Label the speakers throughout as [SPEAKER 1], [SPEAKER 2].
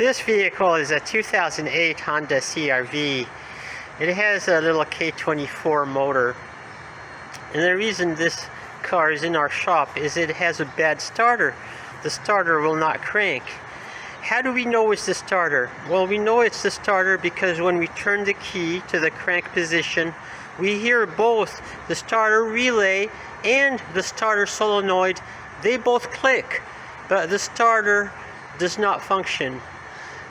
[SPEAKER 1] This vehicle is a 2008 Honda CR-V. It has a little K24 motor. And the reason this car is in our shop is it has a bad starter. The starter will not crank. How do we know it's the starter? Well, we know it's the starter because when we turn the key to the crank position, we hear both the starter relay and the starter solenoid. They both click, but the starter does not function.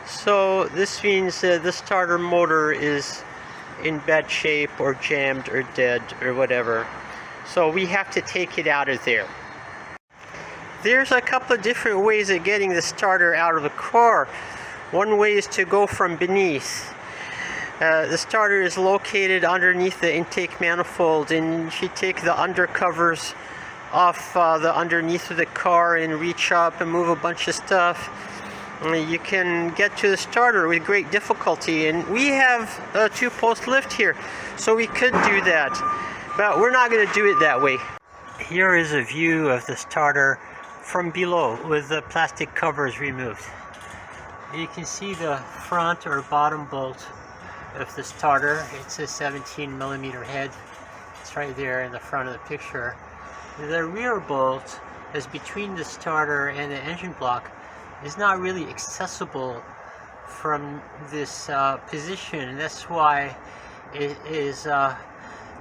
[SPEAKER 1] So this means the starter motor is in bad shape or jammed or dead or whatever. So we have to take it out of there. There's a couple of different ways of getting the starter out of the car. One way is to go from beneath. The starter is located underneath the intake manifold, and if you take the undercovers off the underneath of the car and reach up and move a bunch of stuff, you can get to the starter with great difficulty. And we have a 2-post lift here, so we could do that, but we're not going to do it that way. Here is a view of the starter from below with the plastic covers removed. You can see the front or bottom bolt of the starter. It's a 17mm head. It's right there in the front of the picture. The rear bolt is between the starter and the engine block. Is not really accessible from this position, and that's why it is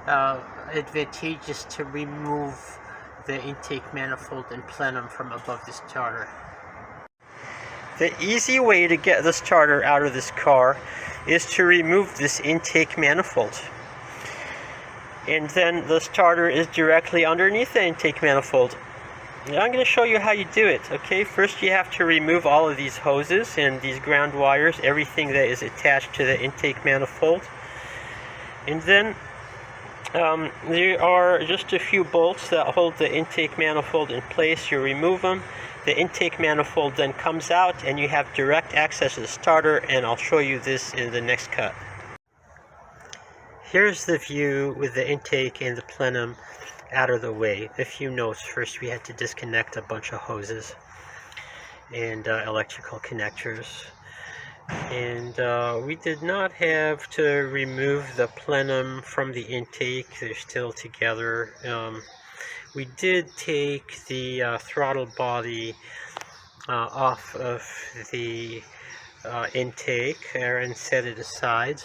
[SPEAKER 1] advantageous to remove the intake manifold and plenum from above the starter. The easy way to get the starter out of this car is to remove this intake manifold. And then the starter is directly underneath the intake manifold. And I'm going to show you how you do it. Okay, first you have to remove all of these hoses and these ground wires, everything that is attached to the intake manifold. And then there are just a few bolts that hold the intake manifold in place. You remove them. The intake manifold then comes out and you have direct access to the starter, and I'll show you this in the next cut. Here's the view with the intake and the plenum out of the way. A few notes. First, we had to disconnect a bunch of hoses and electrical connectors. And we did not have to remove the plenum from the intake. They're still together. We did take the throttle body off of the intake and set it aside.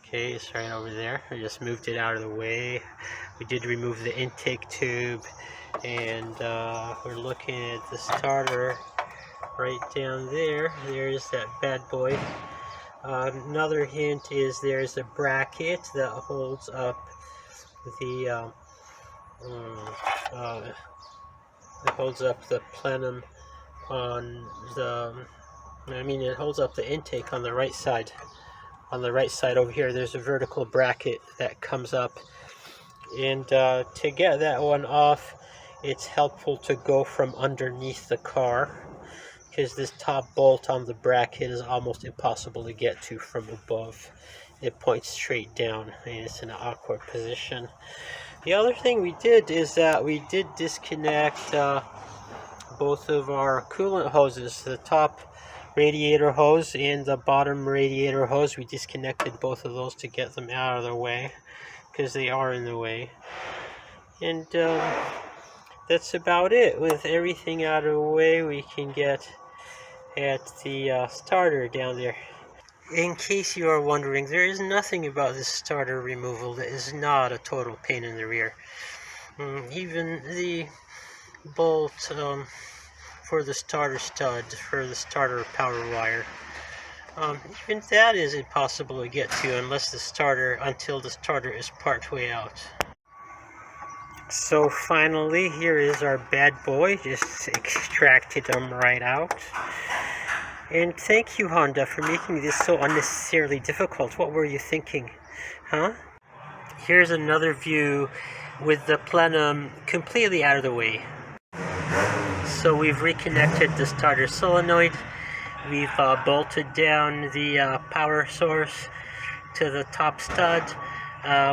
[SPEAKER 1] Okay, it's right over there. I just moved it out of the way. We did remove the intake tube, and we're looking at the starter right down there. There's that bad boy. Another hint is there's a bracket that holds up the plenum on the, it holds up the intake on the right side. On the right side over here, there's a vertical bracket that comes up. And to get that one off, it's helpful to go from underneath the car, because this top bolt on the bracket is almost impossible to get to from above. It points straight down and it's in an awkward position. The other thing we did is that we did disconnect both of our coolant hoses, the top radiator hose and the bottom radiator hose. We disconnected both of those to get them out of the way, because they are in the way. And that's about it. With everything out of the way, we can get at the starter down there. In case you are wondering, there is nothing about this starter removal that is not a total pain in the rear. Even the bolt for the starter stud, for the starter power wire, even that is impossible to get to until the starter is part way out. So finally, here is our bad boy. Just extracted them right out. And thank you, Honda, for making this so unnecessarily difficult. What were you thinking? Huh? Here's another view with the plenum completely out of the way. So we've reconnected the starter solenoid. We've bolted down the power source to the top stud.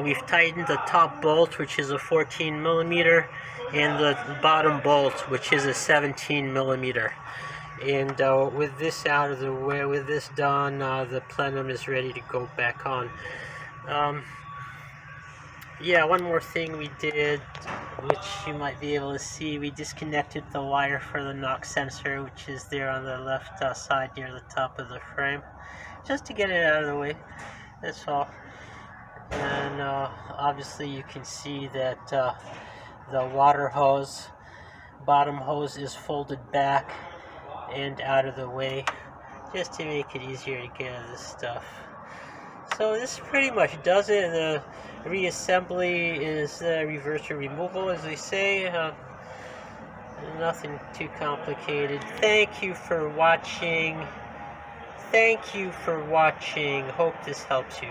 [SPEAKER 1] We've tightened the top bolt, which is a 14mm, and the bottom bolt, which is a 17mm. And with this out of the way, with this done, the plenum is ready to go back on. Yeah, one more thing we did, which you might be able to see, we disconnected the wire for the knock sensor, which is there on the left side near the top of the frame, just to get it out of the way. That's all. And obviously you can see that the water hose, bottom hose, is folded back and out of the way, just to make it easier to get at this stuff. So this pretty much does it. The reassembly is reverse or removal, as they say. Nothing too complicated. Thank you for watching. Hope this helps you.